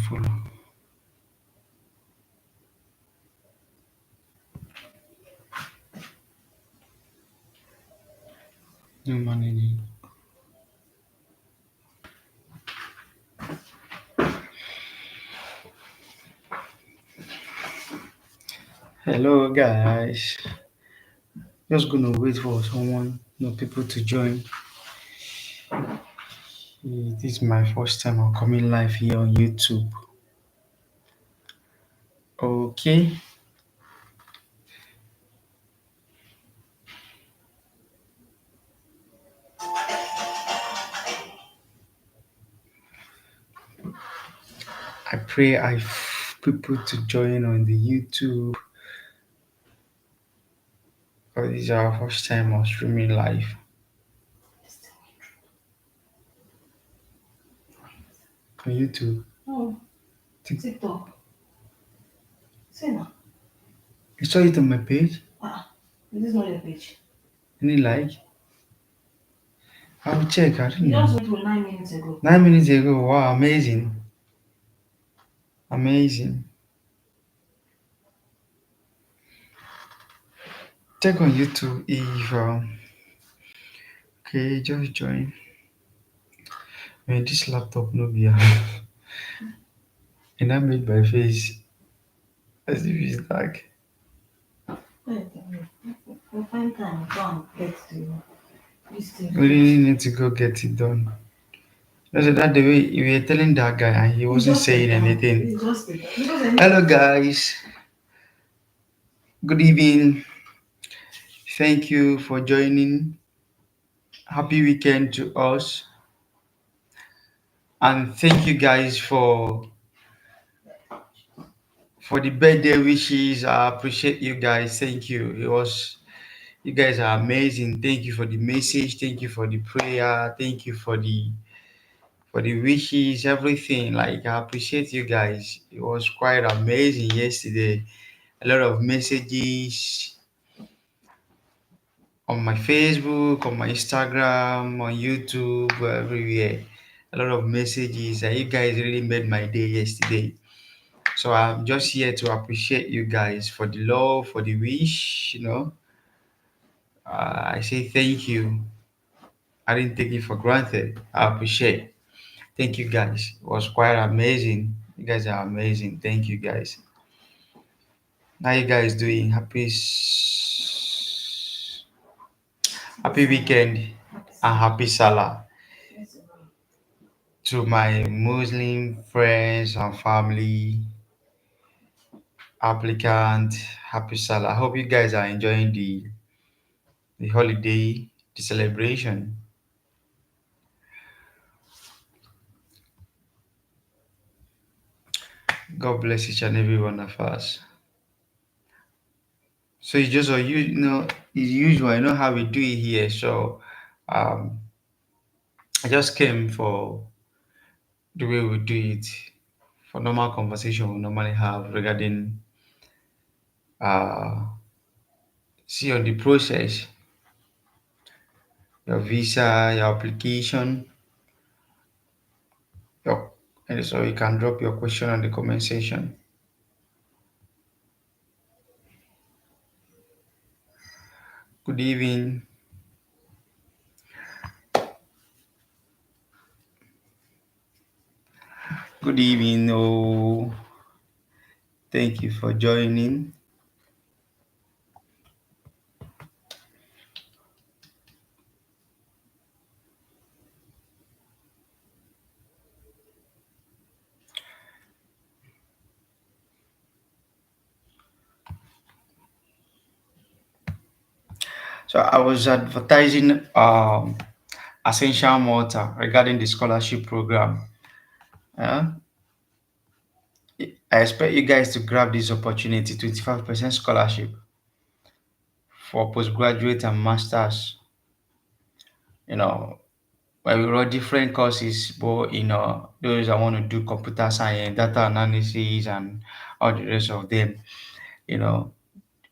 follow. No managing. Hello guys. Just gonna wait for someone, people to join. This is my first time I'm coming live here on YouTube. Okay. I pray people to join on the YouTube. Because this is our first time on streaming live on YouTube. No, TikTok. Say now. You saw it on my page? This is not your page. Any like? I'll check. I don't You just know. went to 9 minutes ago. 9 minutes ago. Wow, amazing. Amazing. Check on YouTube if okay, just join. Man, this laptop no be and I made my face as if it's dark. We'll find time to go and get to this thing We really first. need to go get it done. That's that the way you were telling that guy and he It's wasn't just a saying time. anything. It's just a time. Because I need Hello guys. Good evening. Thank you for joining. Happy weekend to us. And thank you guys for the birthday wishes. I appreciate you guys. Thank you. You guys are amazing. Thank you for the message. Thank you for the prayer. Thank you for the wishes, everything. Like I appreciate you guys. It was quite amazing yesterday. A lot of messages on my Facebook, on my Instagram, on YouTube, everywhere. A lot of messages. And you guys really made my day yesterday. So I'm just here to appreciate you guys for the love, for the wish. I say thank you. I didn't take it for granted. I appreciate. Thank you guys. It was quite amazing. You guys are amazing. Thank you guys. How you guys doing? Happy weekend and happy Salah to my Muslim friends and family applicant. Happy Salah. I hope you guys are enjoying the holiday, the celebration. God bless each and every one of us. So it's just it's usual. I know how we do it here. So um, I just came for the way we do it for normal conversation we normally have regarding uh, see on the process, your visa, your application, your and so you can drop your question on the comment section. Good evening. Good evening. Oh, thank you for joining. So I was advertising Essential Malta regarding the scholarship program. Uh, I expect you guys to grab this opportunity 25% scholarship for postgraduate and masters. You know, where we run different courses, but those that want to do computer science, data analysis, and all the rest of them. You know,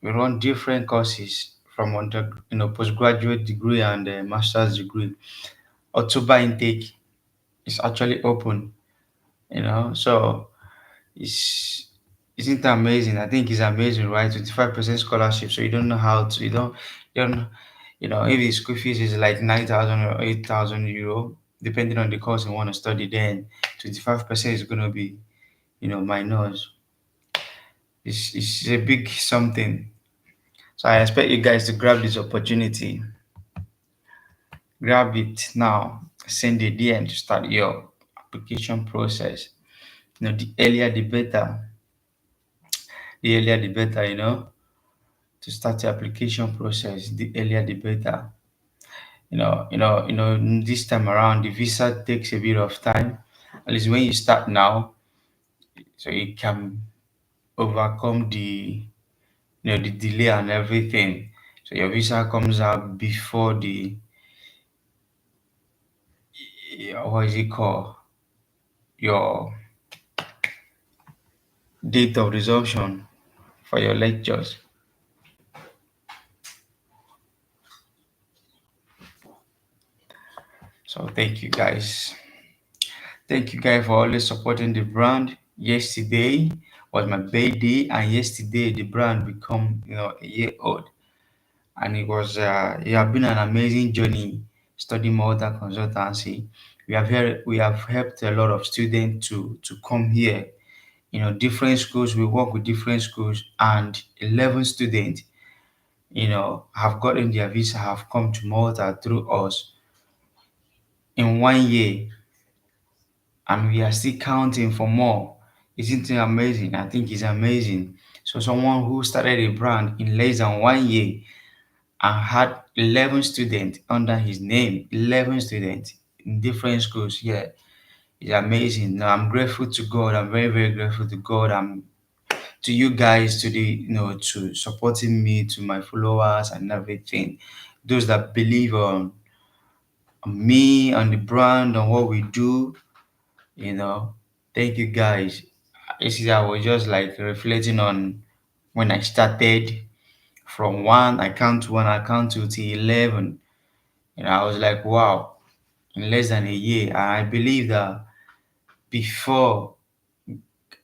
we run different courses from postgraduate degree and master's degree. October intake is actually open. So Is isn't it amazing? I think it's amazing, right? 25% scholarship. So you don't know how to you don't if the school fees is like 9,000 or 8,000 euro, depending on the course you want to study, then 25% is gonna be, minus. It's a big something. So I expect you guys to grab this opportunity. Grab it now. Send a DM to start your application process. The earlier the better. The earlier the better, to start the application process, the earlier the better. This time around the visa takes a bit of time. At least when you start now, so you can overcome the delay and everything. So your visa comes out before what is it called? Your date of resumption for your lectures. So thank you guys. Thank you guys for always supporting the brand. Yesterday was my birthday, and yesterday the brand become a year old, and it have been an amazing journey studying Malta consultancy. We have helped a lot of students to come here. Different schools. We work with different schools, and 11 students have gotten their visa, have come to Malta through us in 1 year, and we are still counting for more. Isn't it amazing? I think it's amazing. So someone who started a brand in less than 1 year and had 11 students under his name, 11 students in different schools. Yeah, it's amazing. Now, I'm grateful to God. I'm very, very grateful to God. I'm to you guys, to supporting me, to my followers and everything. Those that believe on me, on the brand, on what we do, you know. Thank you guys. I was just like reflecting on when I started from one, I count two to 11. I was like, wow, in less than a year. And I believe that before,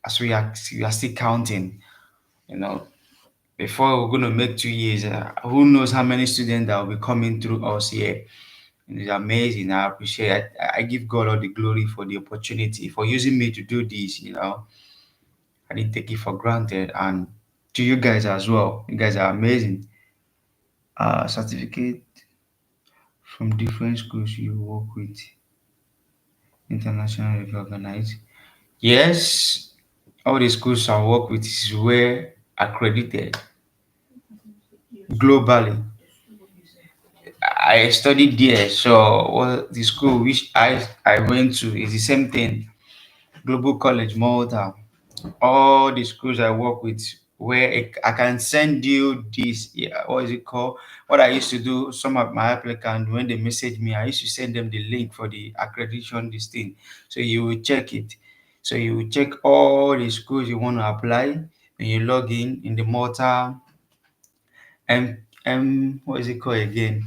as we are still counting, you know, before we're going to make 2 years, who knows how many students that will be coming through us here. And it's amazing. I appreciate it. I give God all the glory for the opportunity, for using me to do this. I didn't take it for granted. And to you guys as well. You guys are amazing. Certificate from different schools you work with, internationally recognized. Yes, all the schools I work with is well accredited globally. I studied there, so the school which I went to is the same thing. Global College Malta. All the schools I work with, where I can send you this. Yeah, what is it called? What I used to do, some of my applicants when they message me, I used to send them the link for the accreditation this thing. So you will check it. So you will check all the schools you want to apply. When you log in the Malta what is it called again?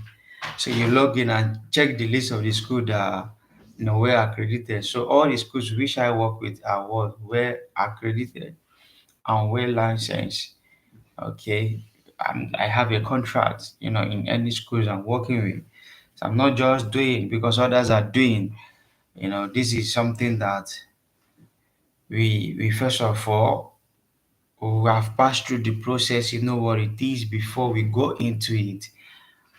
So you log in and check the list of the school that were accredited. So all the schools which I work with are what were accredited and well licensed. Okay. I have a contract, in any schools I'm working with. So I'm not just doing because others are doing. This is something that we first of all we have passed through the process, you know what it is before we go into it.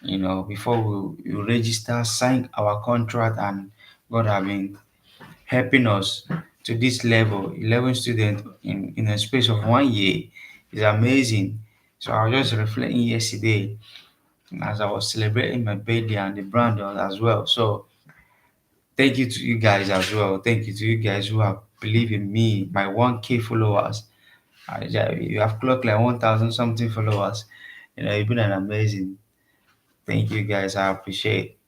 Before we register, sign our contract, and God have been helping us to this level. 11 students in a space of 1 year is amazing. So I was just reflecting yesterday as I was celebrating my birthday and the brand as well. So thank you to you guys as well. Thank you to you guys who have believed in me, my 1K followers. Yeah, you have clocked like 1,000 something followers. You've been an amazing. Thank you guys. I appreciate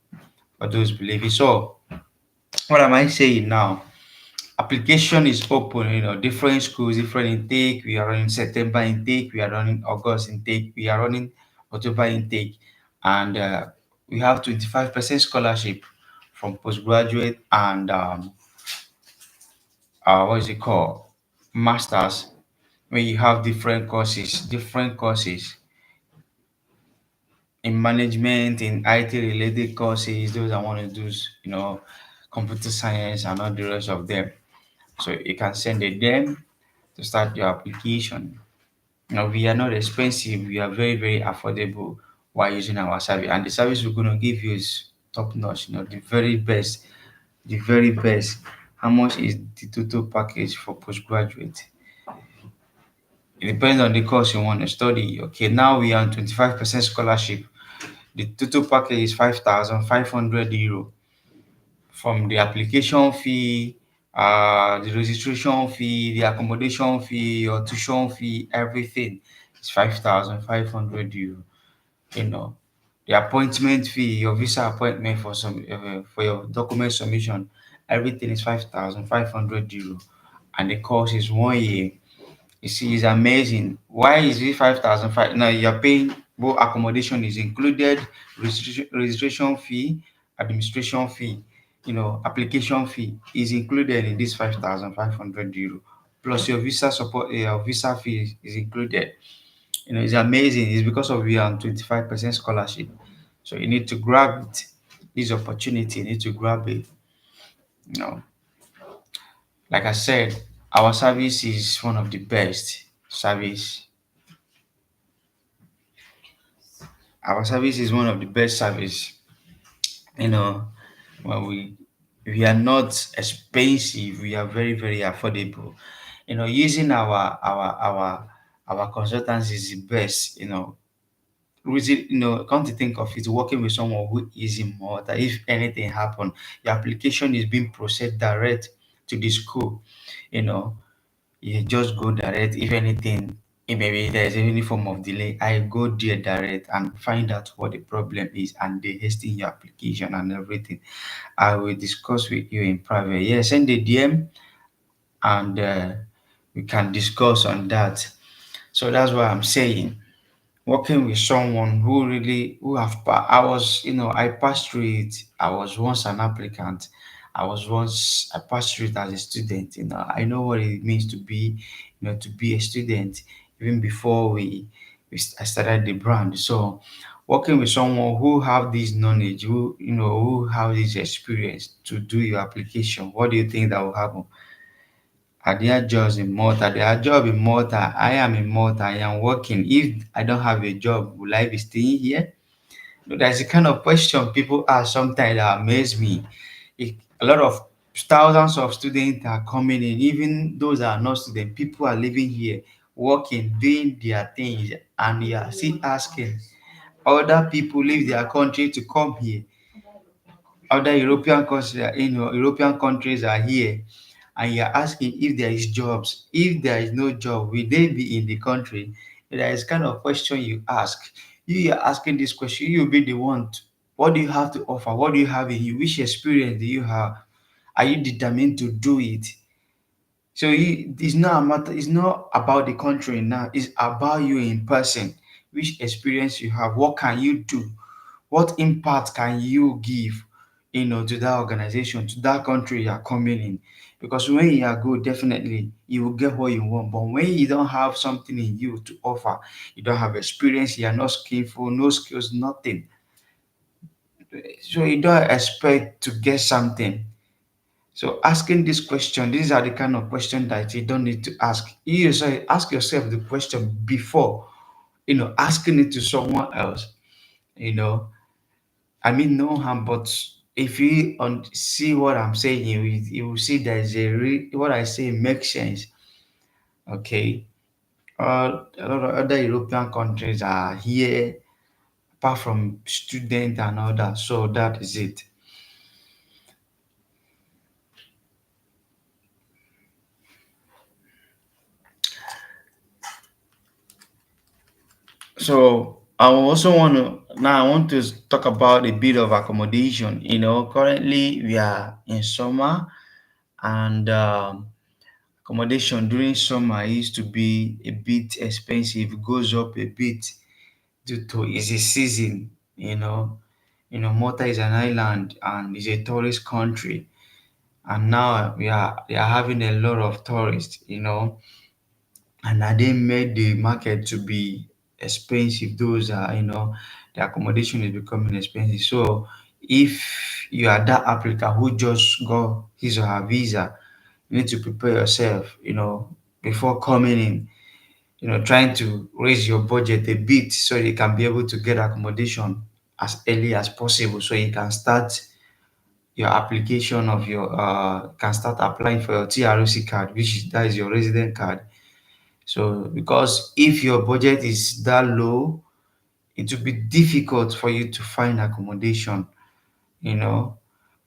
for those believing. So what am I saying now? Application is open, different schools, different intake. We are running September intake, we are running August intake, we are running October intake, and we have 25% scholarship from postgraduate and what is it called? masters, when you have different courses in management, in IT related courses, those I want to do, computer science and all the rest of them. So you can send it them to start your application. We are not expensive, we are very, very affordable while using our service. And the service we're gonna give you is top notch, the very best, the very best. How much is the total package for postgraduate? It depends on the course you want to study. Okay, now we are on 25% scholarship. The total package is 5,500 euro from the application fee, the registration fee, the accommodation fee, your tuition fee, everything is 5,500 euro. You know, the appointment fee, your visa appointment for your document submission, everything is 5,500 euro, and the course is 1 year. You see, it's amazing. Why is it 5,005? Now you're paying both accommodation is included, registration fee, administration fee, application fee is included in this 5,500 euro. Plus your visa support, your visa fee is included. It's amazing. It's because of we are on 25% scholarship. So you need to grab it. This opportunity, you need to grab it. You know, like I said, our service is one of the best service. Our service is one of the best service. You know, when we are not expensive, we are very, very affordable. Using our consultants is the best. Come to think of it, working with someone who is in Malta, if anything happen, your application is being processed direct to the school. You know, you just go direct. If anything, if maybe there's any form of delay, I go there direct and find out what the problem is, and they hasten your application and everything. I will discuss with you in private. Yeah, send the DM, and we can discuss on that. So that's what I'm saying, working with someone I was, I passed through it. I was once an applicant. I passed through it as a student. I know what it means to be, to be a student even before I started the brand. So working with someone who have this knowledge, who have this experience to do your application, what do you think that will happen? Are there jobs in Malta? There are jobs in Malta. I am in Malta. I am working. If I don't have a job, will I be staying here? That's the kind of question people ask sometimes that amaze me. A lot of thousands of students are coming in, even those that are not students. People are living here, working, doing their things, and you are still asking other people leave their country to come here. Other European countries are here, and you're asking if there is jobs. If there is no job, will they be in the country? That is kind of question you ask. You are asking this question, you'll be the one. What do you have to offer? What do you have in you? Which experience do you have? Are you determined to do it? So it's not a matter. It's not about the country now. It's about you in person. Which experience you have? What can you do? What impact can you give, to that organization, to that country you are coming in? Because when you are good, definitely you will get what you want. But when you don't have something in you to offer, you don't have experience, you are not skillful, no skills, nothing. So you don't expect to get something. So asking this question, these are the kind of questions that you don't need to ask. You yourself ask yourself the question before, asking it to someone else. You know, I mean, no harm, but if you see what I'm saying, you will see there's what I say makes sense. Okay. A lot of other European countries are here, apart from student and all that. So that is it. So I want to talk about a bit of accommodation. Currently we are in summer, and accommodation during summer used to be a bit expensive, goes up a bit due to it's a season. Malta is an island and is a tourist country. and now they are having a lot of tourists, and that they made the market to be expensive. Those are, the accommodation is becoming expensive. So if you are that applicant who just got his or her visa, you need to prepare yourself, before coming in, trying to raise your budget a bit so you can be able to get accommodation as early as possible so you can start your application of your can start applying for your TROC card, which is that is your resident card. So because if your budget is that low, it will be difficult for you to find accommodation, you know,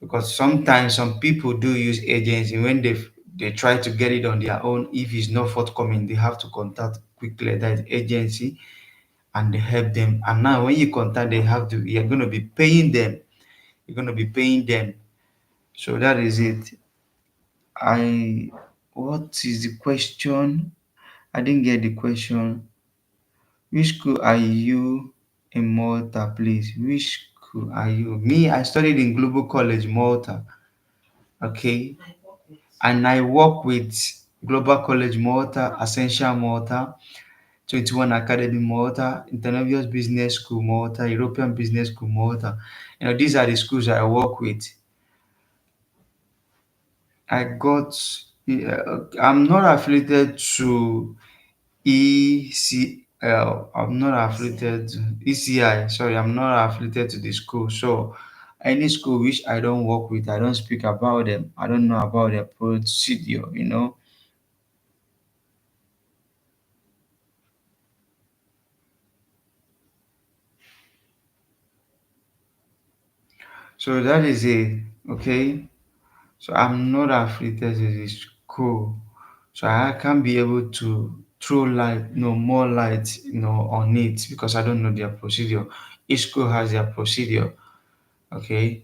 because sometimes some people do use agency when they try to get it on their own. If it's not forthcoming, they have to contact quickly that agency and they help them. And now when you contact, they have to you're going to be paying them. You're going to be paying them. So that is it. I what is the question? I didn't get the question. Which school are you in Malta, please? Which school are you? Me, I studied in Global College, Malta. Okay. I work with. And I work with Global College Malta, Essential Malta, 21 Academy Malta, International Business School Malta, European Business School Malta. These are the schools I work with. I got, I'm not affiliated to ECL. I'm not affiliated to ECI. Sorry, I'm not affiliated to the school. So any school which I don't work with, I don't speak about them. I don't know about their procedure. So that is it. Okay. So I'm not affiliated to the school. So I can't be able to throw light, no more light, on it because I don't know their procedure. Each school has their procedure. Okay.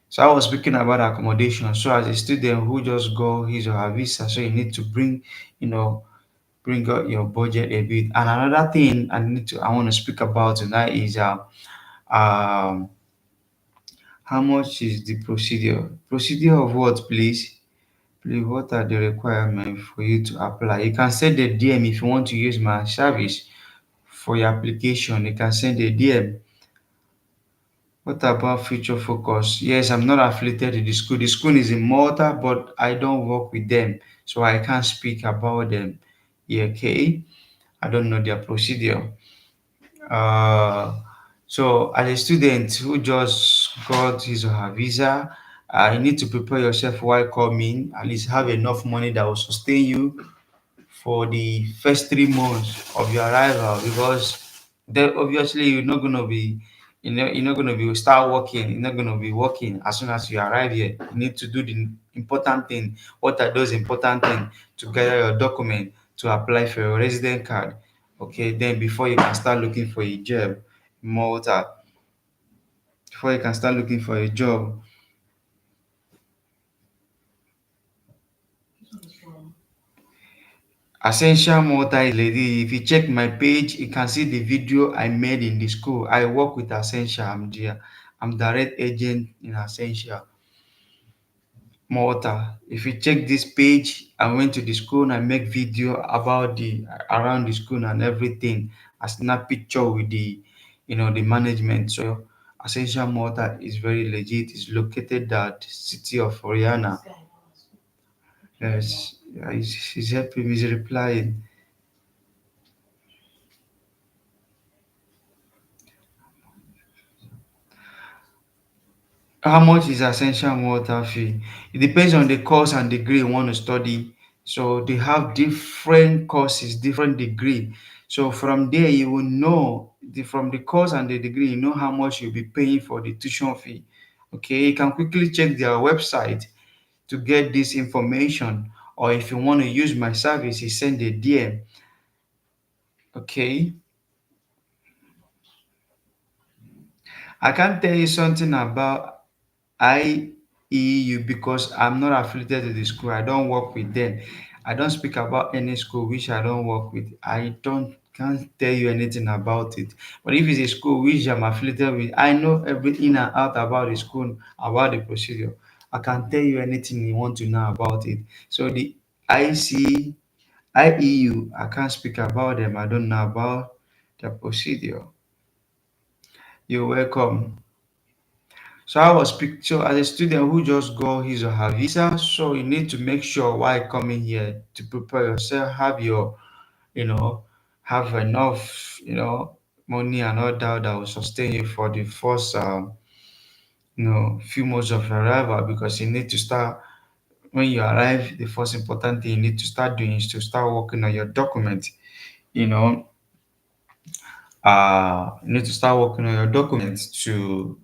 So I was speaking about accommodation. So as a student who just got his or her visa, so you need to you know, bring out your budget a bit. And another thing I want to speak about tonight is um how much is the procedure? Procedure of what, please? Please, what are the requirements for you to apply? You can send a DM if you want to use my service for your application. You can send a DM. What about future focus? Yes, I'm not affiliated to the school. The school is in Malta, but I don't work with them, so I can't speak about them. Yeah, okay, I don't know their procedure. Uh, so as a student who just got his or her visa, you need to prepare yourself while coming. At least have enough money that will sustain you for the first 3 months of your arrival because then obviously you're not gonna be start working, you're not gonna be working as soon as you arrive here. You need to do the important thing. What are those important things? To gather your document, to apply for your resident card. Okay, then before you can start looking for a job in Malta, before you can start looking for a job. This one is from. Essential multi lady. If you check my page, you can see the video I made in the school. I work with Essential. I'm direct agent in Essential Malta. If you check this page, I went to the school and I make video about the around the school and everything. I snap picture with the management. So Essential Malta is very legit. It's located at city of This Oriana. guy was. Yes, yeah, he's helping. He's replying. How much is essential water fee? It depends on the course and degree you want to study. So they have different courses, different degree. So from there you will know from the course and the degree, you know how much you'll be paying for the tuition fee. Okay, you can quickly check their website to get this information. Or if you want to use my service, you send a DM. Okay. I can't tell you something about IEU because I'm not affiliated to the school. I don't work with them. I don't speak about any school which I don't work with. I don't can't tell you anything about it. But if it's a school which I'm affiliated with, I know every in and out about the school, about the procedure. I can tell you anything you want to know about it. So the IC, IEU, I can't speak about them. I don't know about the procedure. You're welcome. So I was so as a student who just got his or her visa, so you need to make sure while coming here to prepare yourself, have your, you know, have enough, money and all that will sustain you for the first, few months of your arrival, because you need to start when you arrive. The first important thing you need to start doing is to start working on your document. You know, you need to start working on your documents to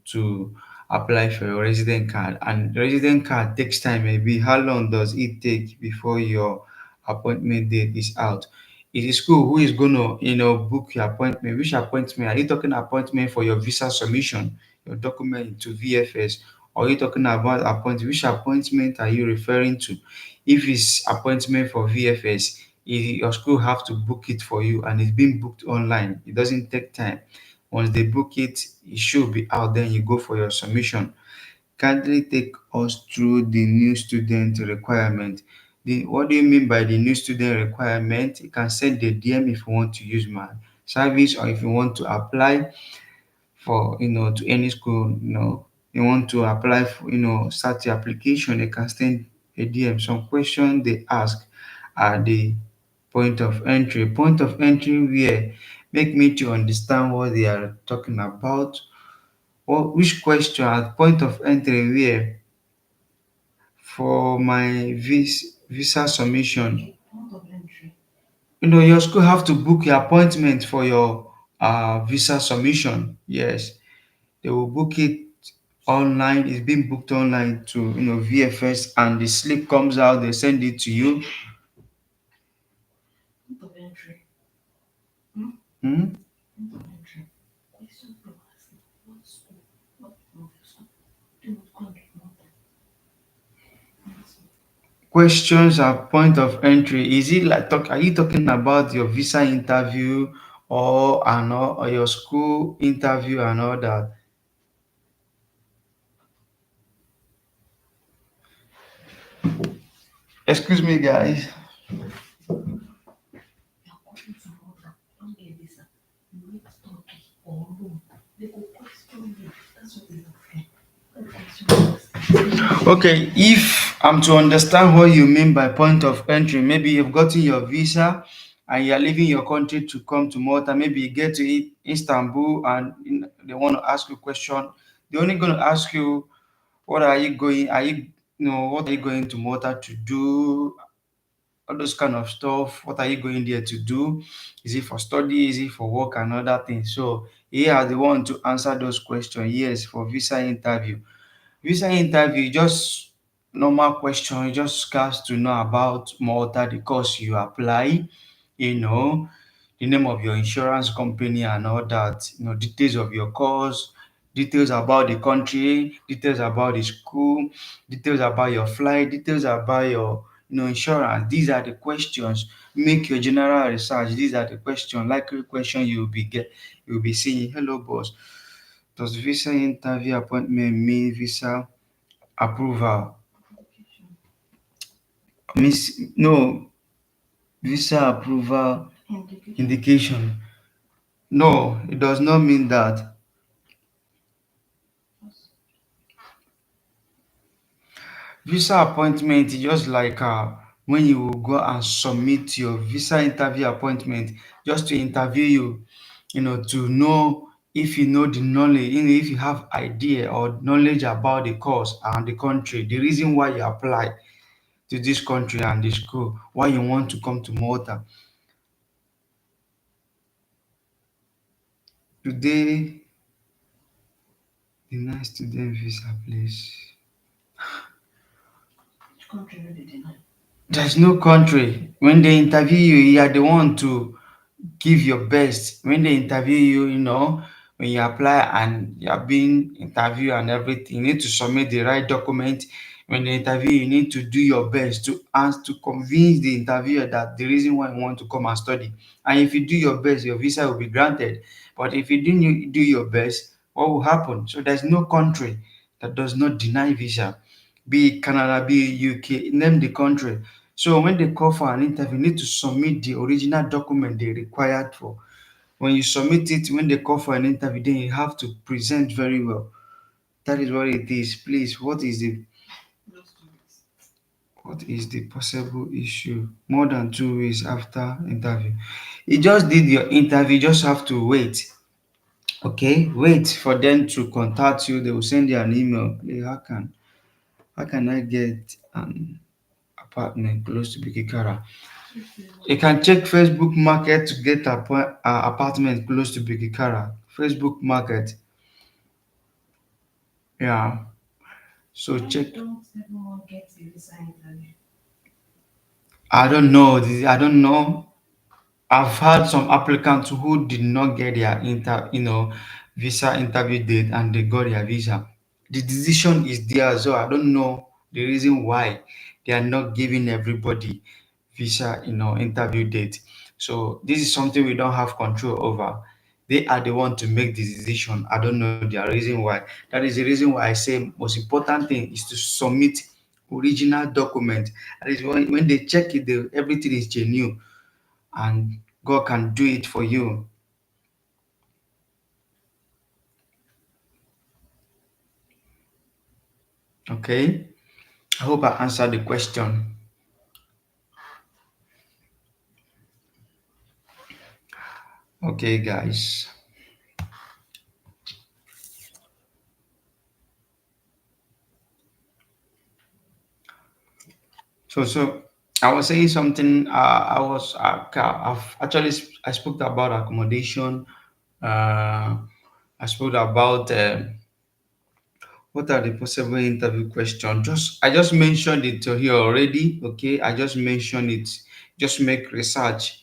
apply for your resident card. And resident card takes time. Maybe how long does it take before your appointment date is out? It is school who is gonna book your appointment. Which appointment are you talking? Appointment for your visa submission, your document to VFS, or are you talking about appointment? Which appointment are you referring to? If it's appointment for VFS, your school have to book it for you, and it's being booked online. It doesn't take time. Once they book it, it should be out. Then you go for your submission. Kindly take us through the new student requirement. What do you mean by the new student requirement? You can send the DM if you want to use my service, or if you want to apply for to any school. You want to apply for, start the application. You can send a DM. Some questions they ask are the point of entry where make me to understand what they are talking about. Which question at point of entry where for my visa submission. Point of entry. Your school have to book your appointment for your visa submission. Yes, they will book it online. It's being booked online to VFS, and the slip comes out. They send it to you. Point of entry. Hmm? Point of entry. Question people asking. What school? What of school? Do not come to Malta. Questions at point of entry. Is it like are you talking about your visa interview, or your school interview and all that? Excuse me, guys. You are coming to Malta. Don't get visa. You need Turkey or Rome. They will question you. That's what they look for. What question you ask? Okay, if I'm to understand what you mean by point of entry, maybe you've gotten your visa and you're leaving your country to come to Malta. Maybe you get to Istanbul, and they want to ask you a question. They're only going to ask you, what are you going? What are you going to Malta to do? All those kind of stuff. What are you going there to do? Is it for study? Is it for work and other things? So here they want to answer those questions. Yes, for visa interview. Visa interview, just normal question. You just have to know about Malta, the course you apply, you know, the name of your insurance company and all that, details of your course, details about the country, details about the school, details about your flight, details about your insurance. These are the questions. Make your general research. These are the questions, likely question you'll be seeing. Hello, boss. Does visa interview appointment mean visa approval? Application. Miss, no, visa approval Indication. indication. No, it does not mean that. Just Visa appointment is just like when you will go and submit your visa interview appointment, just to interview you, to know if you know the knowledge, if you have idea or knowledge about the course and the country, the reason why you apply to this country and the school, why you want to come to Malta. Today, deny student visa, please. which country will they deny? There's no country. When they interview you, you are the one to give your best. When they interview you, when you apply and you are being interviewed and everything, you need to submit the right document. When they interview you, you need to do your best to ask to convince the interviewer that the reason why you want to come and study. And if you do your best, your visa will be granted. But if you didn't do your best, what will happen? So there's no country that does not deny visa. be it Canada, be it UK, name the country. So when they call for an interview, you need to submit the original document they required for. When you submit it, when they call for an interview, then you have to present very well. That is what it is. Please, Just 2 weeks. what is the possible issue more than 2 weeks after interview? You just did your interview, you just have to wait. Okay, wait for them to contact you. They will send you an email. Hey, how can I get an apartment close to Bikikara? You can check Facebook Market to get apartment close to Bikikara. Facebook Market, yeah. So Why check. don't everyone get a visa interview? I don't know. I don't know. I've had some applicants who did not get their visa interview date and they got their visa. The decision is there, so I don't know the reason why they are not giving everybody visa, interview date. So this is something we don't have control over. They are the one to make the decision. I don't know their reason why. That is the reason why I say most important thing is to submit original document. That is when they check it, everything is genuine and God can do it for you. Okay. I hope I answered the question. Okay, guys. So I was saying something. I've actually I spoke about accommodation. Uh, I spoke about what are the possible interview questions. I just mentioned it to here already. Okay, I just mentioned it. Just make research.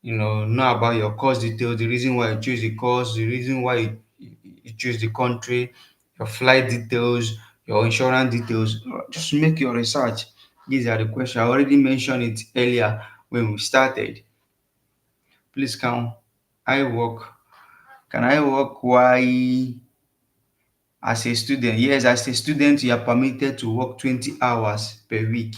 Know about your course details, the reason why you choose the course, the reason why you choose the country, your flight details, your insurance details. Just make your research. These are the questions. I already mentioned it earlier when we started. Please I work? Can I work while as a student? Yes, as a student, you are permitted to work 20 hours per week.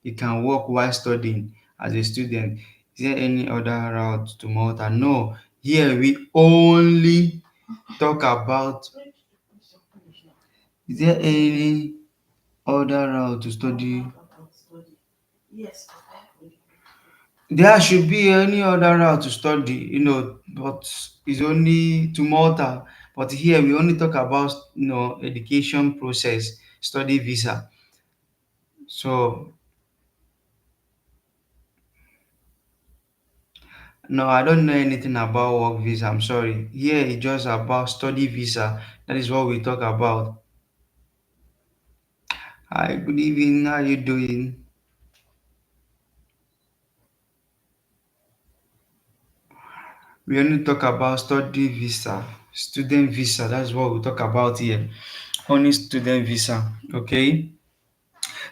You can work while studying as a student. Is there any other route to Malta? No. Here we only talk about. Where did the question finish now? Is there any other route to study? About study. Yes, but I have only. There should be any other route to study, but it's only to Malta. But here we only talk about education process, study visa. So no, I don't know anything about work visa. I'm sorry. Here it's just about study visa. That is what we talk about. Hi, good evening. How you doing? We only talk about study visa, student visa. That's what we talk about here. Only student visa. Okay.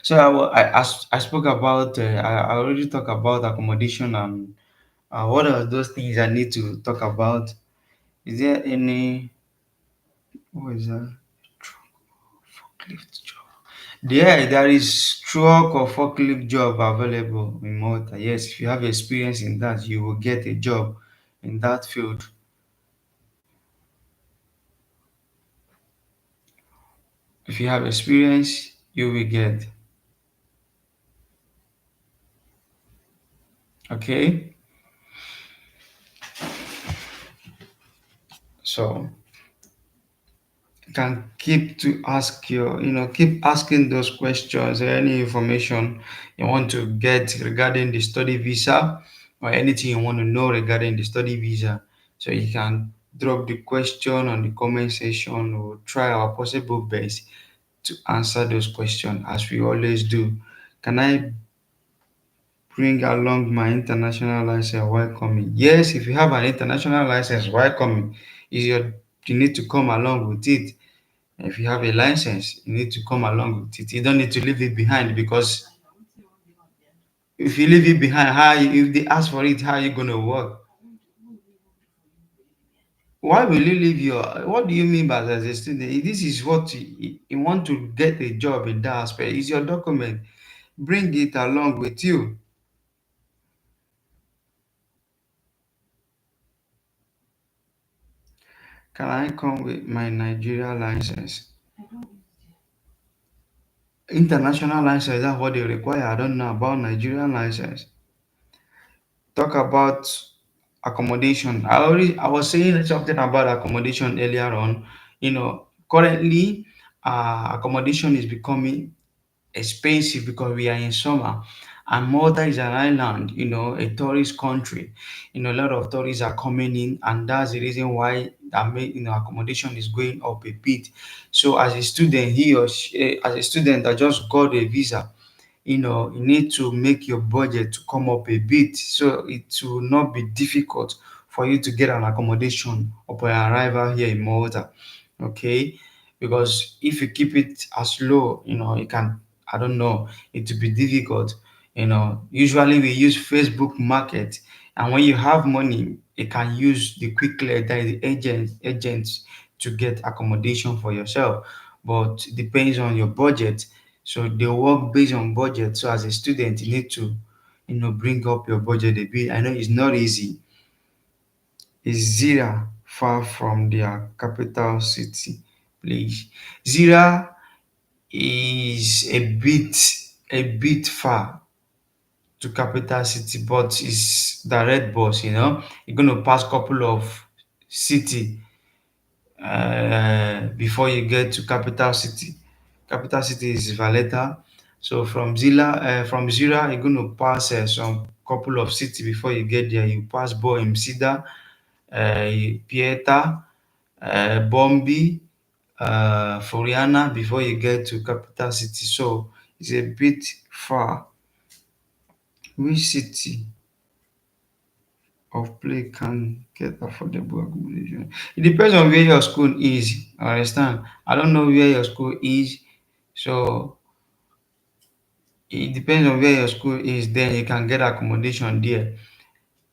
So I spoke about. I already talked about accommodation and what are those things I need to talk about? Is there any? What is that? Forklift job. There is truck or forklift job available in Malta. Yes, if you have experience in that, you will get a job in that field. If you have experience, you will get. Okay, so you can keep asking those questions or any information you want to get regarding the study visa or anything you want to know regarding the study visa. So you can drop the question on the comment section. We'll try our possible best to answer those questions as we always do. Can I bring along my international license while coming? Yes, if you have an international license while coming, you need to come along with it. If you have a license, you need to come along with it. You don't need to leave it behind because I won't say one day one day. if you leave it behind, if they ask for it, how are you gonna work? I won't do. No, we won't do for you. Why will you leave your? What do you mean by as a student? This is what you want to get a job in that aspect. It's your document. Bring it along with you. Can I come with my Nigeria license? I don't use there. International license, that's what they require. I don't know about Nigerian license. Talk about accommodation. I was saying something about accommodation earlier on. Currently, accommodation is becoming expensive because we are in summer, and Malta is an island, a tourist country. A lot of tourists are coming in, and that's the reason why that make accommodation is going up a bit. So as a student, as a student that just got a visa, you need to make your budget to come up a bit so it will not be difficult for you to get an accommodation upon arrival here in Malta. Okay, because if you keep it as low, you can, I don't know, it will be difficult. Usually we use Facebook Market, and when you have money, you can use the quick clear, that is the agents to get accommodation for yourself. But it depends on your budget. So they work based on budget. So as a student, you need to, bring up your budget a bit. I know it's not easy. Is Zira far from their capital city, please? Zira is a bit far to capital city, but it's direct bus. You're gonna pass couple of city before you get to capital city. Capital city is Valletta. So from Zira, you're going to pass some couple of city before you get there. You pass Boim, Sida, Pieta, Bombi, Floriana before you get to capital city. So it's a bit far. Which city of play can get affordable accommodation? It depends on where your school is. I understand. I don't know where your school is, so it depends on where your school is. Then you can get accommodation there.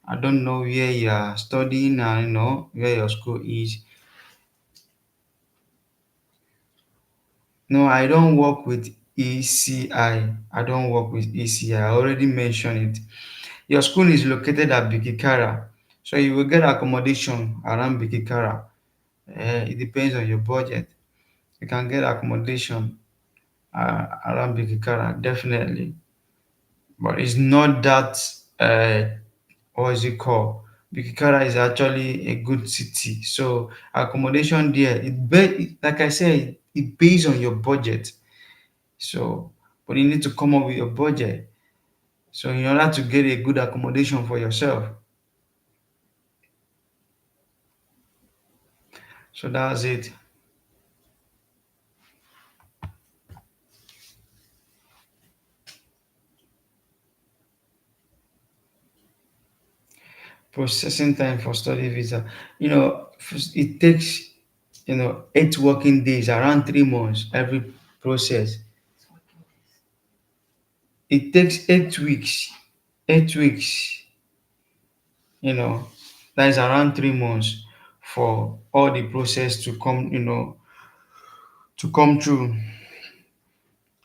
I don't know where you are studying and where your school is. No, I don't work with ECI. I don't work with ECI. I already mentioned it. Your school is located at Bikikara, so you will get accommodation around Bikikara. It depends on your budget. You can get accommodation around Bikikara, definitely. But it's not that, what is it called? Bikikara is actually a good city. So accommodation there, like I said, it based on your budget. So, but you need to come up with your budget. So in order to get a good accommodation for yourself. So that's it. Processing time for study visa. It takes 8 working days, around 3 months, every process. It's working days. It takes 8 weeks. 8 weeks, that is around 3 months for all the process to come through.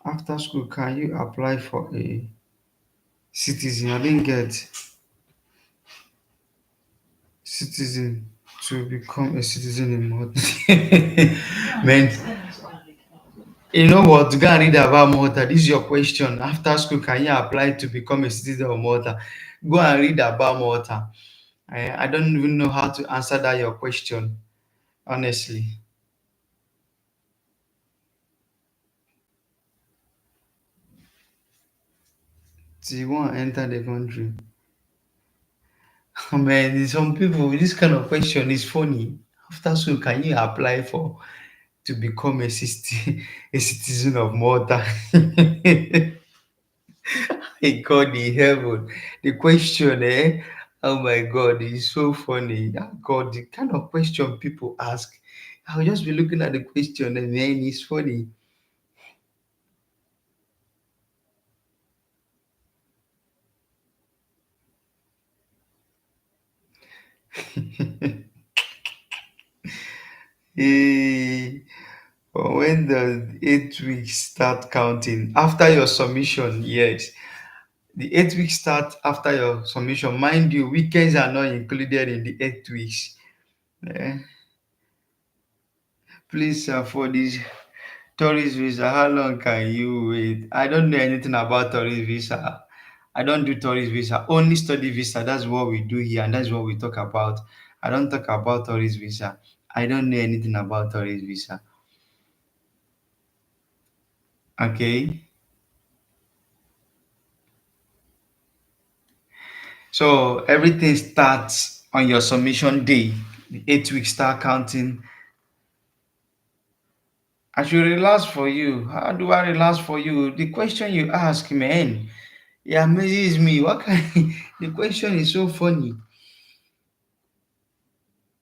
After school, can you apply for a citizen? I didn't get citizen to become a citizen in Malta. Go and Man, read. Tell us go and read now. you know what? Go and read about Malta. This is your question. After school, can you apply to become a citizen of Malta? Go and read about Malta. I don't even know how to answer that your question, honestly. Do you want to enter the country? Man, some people, this kind of question is funny. After school, can you apply for to become a citizen of Malta? Hey God in heaven. The question, eh? Oh my God, it's so funny. Oh God, the kind of question people ask. I'll just be looking at the question and man, it's funny. Eh, when the 8 weeks start counting after your submission, yes. The 8 weeks start after your submission. Mind you, weekends are not included in the 8 weeks. Eh, please, sir, for this tourist visa, how long can you wait? I don't know anything about tourist visa. I don't do tourist visa, only study visa. That's what we do here, and that's what we talk about. I don't talk about tourist visa. I don't know anything about tourist visa. Okay. So everything starts on your submission day. The 8 weeks start counting. I should relax for you. How do I relax for you? The question you ask, man, it amazes me. What kind? The question is so funny.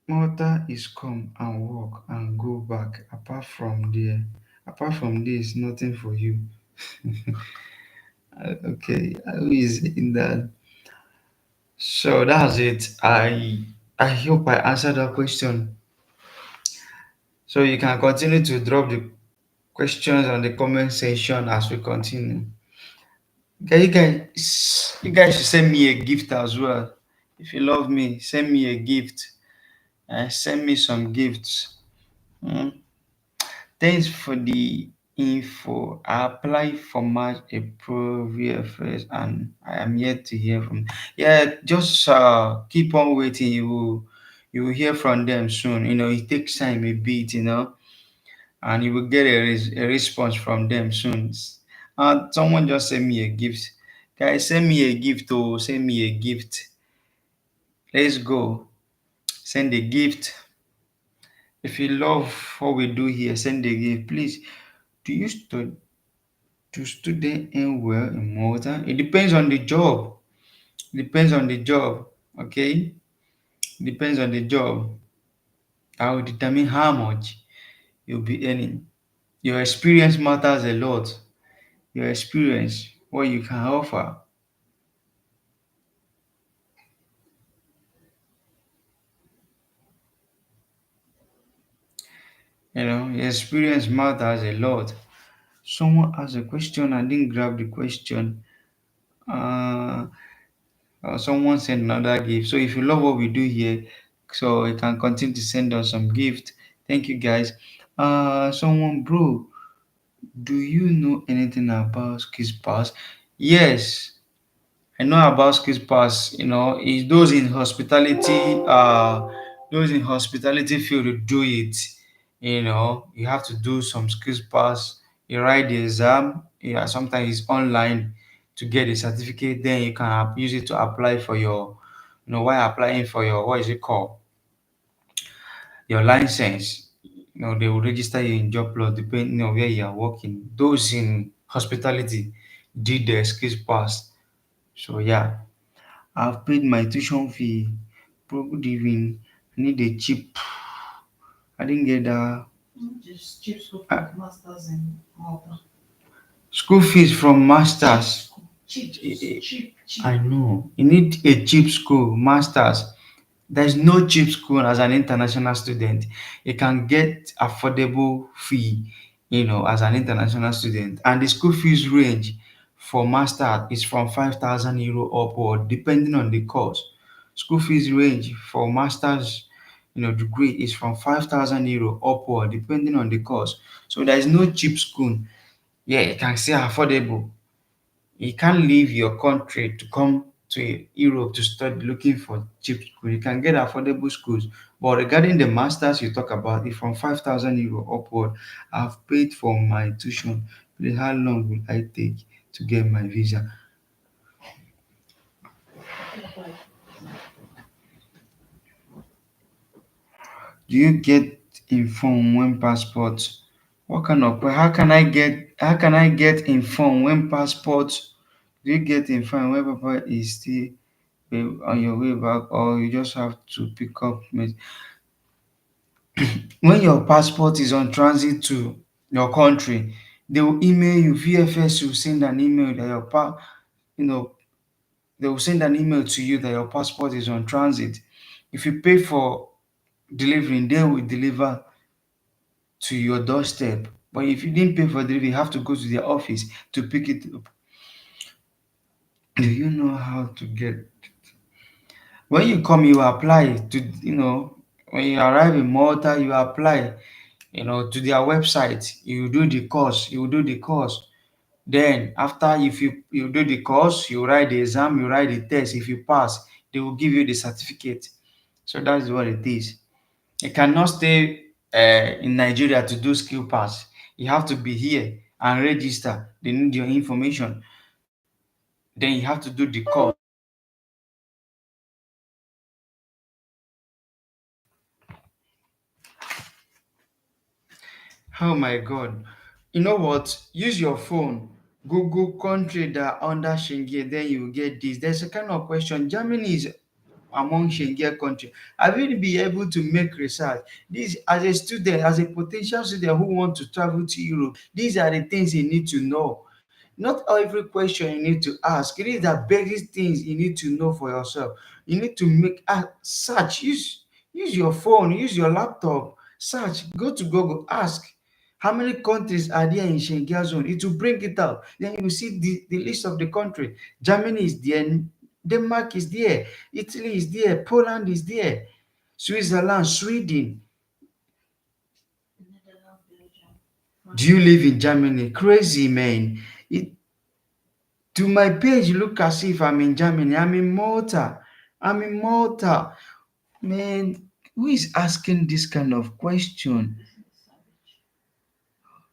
Malta is come and walk and go back. Apart from this, nothing for you. Okay, who is in that? So that's it. I hope I answered that question. So you can continue to drop the questions on the comment section as we continue. Okay, you guys should send me a gift as well. If you love me, send me a gift. Send me some gifts. Mm. Thanks for the info. I applied for March, April, VFS, and I am yet to hear from. Yeah, just keep on waiting. You will hear from them soon. It takes time a bit. And you will get a response from them soon. Someone just send me a gift. Guys, send me a gift. Oh, send me a gift. Let's go. Send a gift. If you love what we do here, send a gift. Please, do you study? Do students earn well in Malta? It depends on the job. Depends on the job. Okay? Depends on the job. I will determine how much you'll be earning. Your experience matters a lot. Your experience, what you can offer. Your experience matters a lot. Someone asked a question, I didn't grab the question. Uh, Someone sent another gift. So if you love what we do here, so you can continue to send us some gift. Thank you guys. Someone, bro, do you know anything about Skills Pass? Yes, I know about Skills Pass. It's those in hospitality field to do it. You have to do some Skills Pass. You write the exam. Yeah, sometimes it's online to get the certificate. Then you can use it to apply for your, while applying for your, what is it called? Your license. They will register you in job plus depending on where you are working. Those in hospitality did the Skills Pass. So yeah. I've paid my tuition fee. Bro, good evening. I need a cheap. I didn't get that. Just cheap school Uh, for masters in Malta. School fees from Cheap masters. school. Cheap, Eh, cheap, cheap. I know. You need a cheap school, masters. There's no cheap school as an international student. You can get affordable fee, as an international student. And the school fees range for master is from 5,000 euro upward, depending on the course. School fees range for master's, degree is from 5,000 euro upward, depending on the course. So there is no cheap school. Yeah, you can say affordable. You can't leave your country to come to Europe to study looking for cheap school. You can get affordable schools. But regarding the masters you talk about, if from 5,000 euro upward, I've paid for my tuition. Please, how long will I take to get my visa? Do you get informed when passport? What kind of how can I get informed when passport? Do you get informed when passport is still on your way back, or you just have to pick up when your passport is on transit to your country? They will email you. VFS will send an email that you know they will send an email to you that your passport is on transit. If you pay for delivering, they will deliver. to your doorstep. But if you didn't pay for delivery, you have to go to their office to pick it up. Do you know how to get? When you come, you apply to, when you arrive in Malta, you apply, to their website. You do the course. You do the course. Then after, if you do the course, you write the exam, you write the test. If you pass, they will give you the certificate. So that's what it is. You cannot stay in Nigeria to do skill pass. You have to be here and register. They need your information. Then you have to do the course. Oh my God. You know what? Use your phone. Google country that are under Schengen, then you will get this. There's a kind of question. Germany is among Schengen country. I will be able to make research. This, as a student, as a potential student who want to travel to Europe, these are the things you need to know. Not every question you need to ask. It is the basic things you need to know for yourself. You need to make a search. Use your phone, use your laptop, search, go to Google, ask. How many countries are there in Schengen zone? It will bring it out. Then you will see the list of the country. Germany is there, Denmark is there, Italy is there, Poland is there, Switzerland, Sweden. Netherlands, Belgium, Do you France. live in Germany? Crazy, man. It, to my page, look as if I'm in Germany. I'm in Malta. I'm in Malta. Man, who is asking this kind of question? This is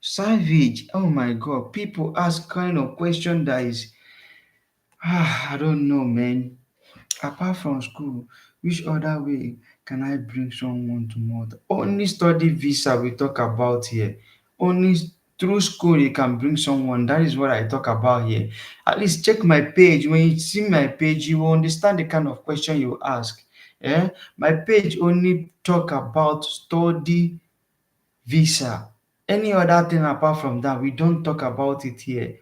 savage. Savage. Oh my God. People ask kind of question that is, I don't know, man. Apart from school, which other way can I bring someone to Malta? Only study visa we talk about here. Only through school you can bring someone. That is what I talk about here. At least check my page. When you see my page, you will understand the kind of question you ask. Yeah? My page only talk about study visa. Any other thing apart from that, we don't talk about it here.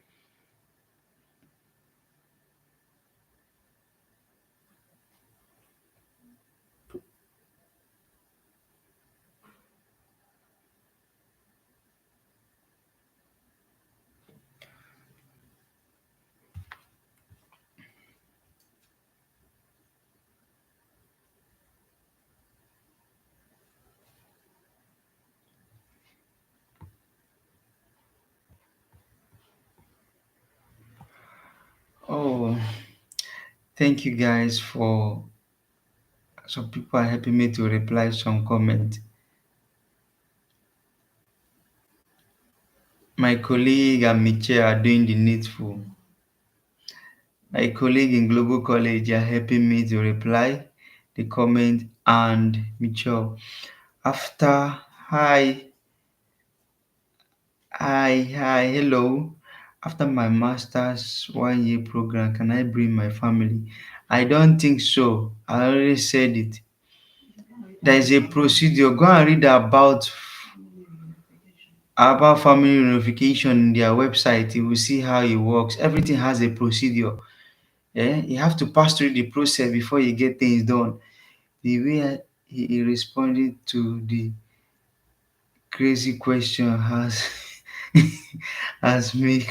Oh, thank you guys for some people are helping me to reply some comment. My colleague and Michelle are doing the needful. My colleague in Global College are helping me to reply the comment and Michelle. After hello. After my master's 1 year program, can I bring my family? I don't think so. I already said it. You can read There is a about procedure. Go and read family reunification. about family reunification in their website. You will see how it works. Everything has a procedure. Yeah, you have to pass through the process before you get things done. The way he responded to the crazy question has has me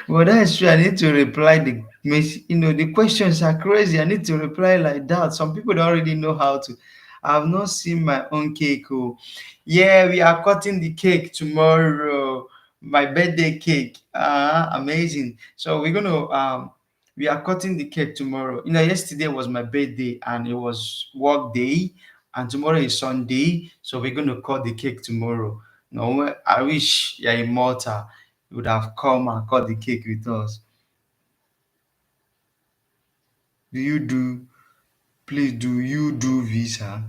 but that's true. I need to reply the questions are crazy. I need to reply like that. Some people don't already know how to. I have not seen my own cake. Oh, yeah, we are cutting the cake tomorrow. My birthday cake. Amazing. So we are cutting the cake tomorrow. Yesterday was my birthday and it was work day, and tomorrow is Sunday, so we're going to cut the cake tomorrow. No, I wish you're in Malta. You would have come and cut the cake with us. Do you do? Please, do you do visa?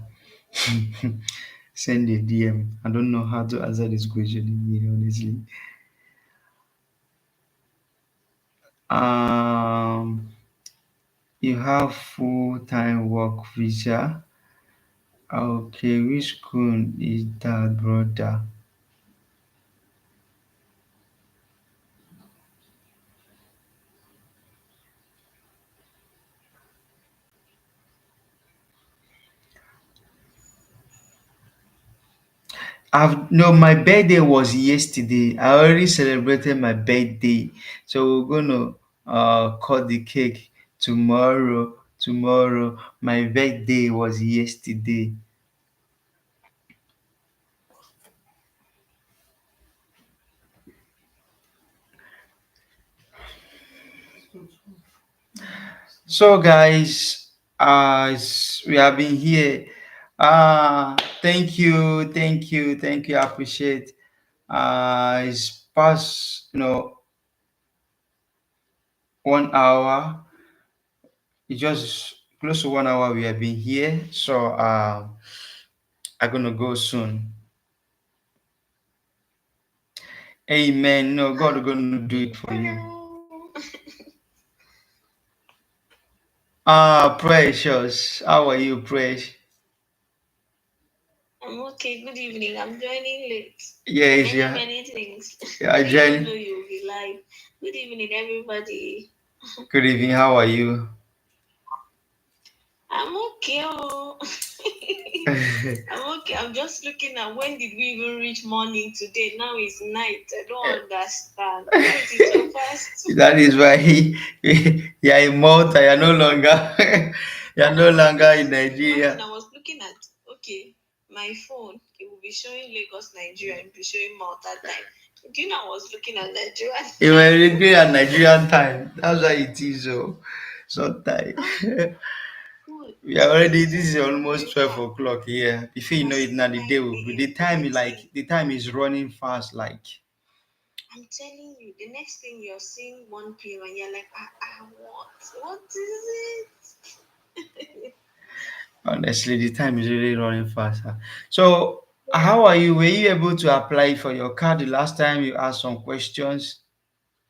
Send a DM. I don't know how to answer this question again, honestly. Um, you have full-time work visa. Okay, which school is that, brother? I've no, my birthday was yesterday. I already celebrated my birthday, so we're gonna cut the cake tomorrow. Tomorrow, my birthday was yesterday. So, guys, we have been here. Thank you, thank you, thank you. I appreciate. It's past, 1 hour. It's just close to 1 hour we have been here. So, I'm gonna go soon. Amen. No, God is gonna do it for you. Hello. Precious. How are you, Precious? I'm okay. Good evening. I'm joining late. Yes, Many, yeah. many things. I Yeah, didn't even know Jenny. you'll be live. Good evening, everybody. Good evening. How are you? I'm okay. Oh. I'm okay. I'm just looking at when did we even reach morning today? Now it's night. I don't understand. Why is it so fast? That is why you're in Malta. You're no longer you're no longer in Imagine Nigeria. I was looking at, okay, my phone, it will be showing Lagos, Nigeria, and be showing Malta time. Do you know I was looking at Nigerian You were time? looking at Nigerian time. That's why it is so sometimes. Ah, God, We are already. This is so almost in 12 o'clock here. Before you know it, now the day 9 will be. The a.m. time my is time. like the time is running fast. Like I'm telling you, the next thing you're seeing 1 p.m. and you're like, what? What is it? honestly, the time is really running faster. So, Yeah. how are you? Were you able to apply for your card the last time you asked some questions?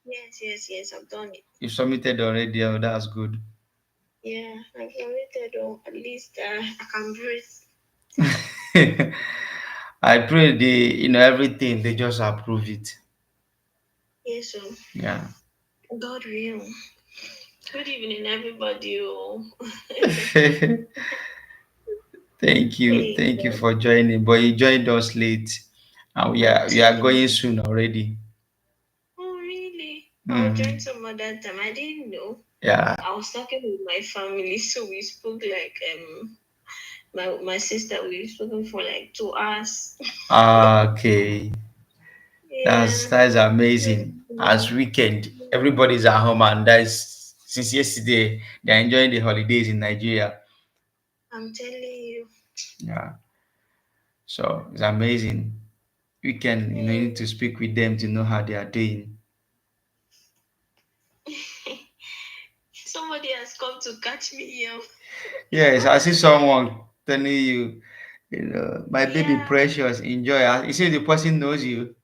Yes, yes, yes, I've done it. You submitted already. Oh, that's good. Yeah, I've submitted. Oh, at least I can breathe. I pray everything they just approve it. Yes, so Yeah. God will. Good evening, everybody. Oh. Hey, Thank you for joining. But you joined us late, and I'm we are telling going you. soon already. Oh, really? I'll join Mm, some other time. I didn't know. yeah. I was talking with my family, so we spoke like my sister. We spoken for like 2 hours. Okay. Yeah. That's amazing. As weekend, everybody's at home, and that's since yesterday they're enjoying the holidays in Nigeria. I'm telling you. Yeah. So it's amazing. Weekend, you need to speak with them to know how they are doing. Somebody has come to catch me here. Yes, I see someone telling you, my baby Yeah. precious, enjoy. You see the person knows you.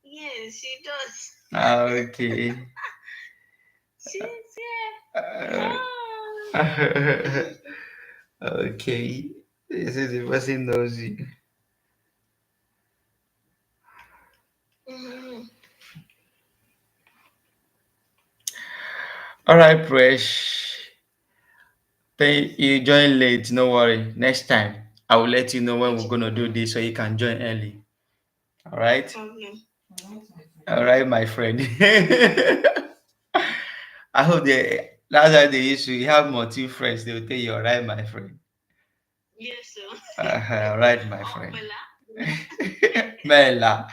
Yes, she does. Okay. She's here. Uh, Ah. okay. You see the person knows you. Mhm. All right, Presh. You join late, no worry. Next time, I will let you know when we're gonna do this so you can join early. All No right? problem. All right, my friend. I hope that's how they used to have multi friends. They will tell you, all right, my friend. Yes, sir. All right, my Oh, friend. Bella. Mela.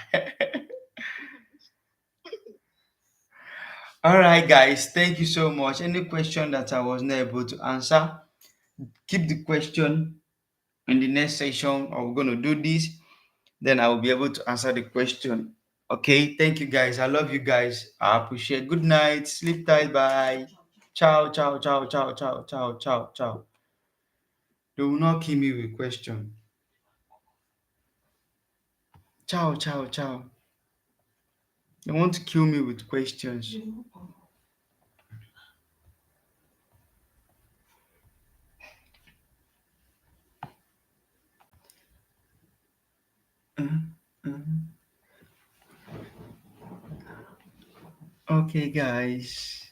All right, guys. Thank you so much. Any question that I was not able to answer, keep the question in the next session. We're going to do this. Then I will be able to answer the question. Okay. Thank you, guys. I love you guys. I appreciate. Good night. Sleep tight. Bye. Ciao, ciao, ciao, ciao, ciao, ciao, ciao, ciao. They will not kill me with question. Ciao, ciao, ciao. They want to kill me with questions. Uh, uh. Okay, guys.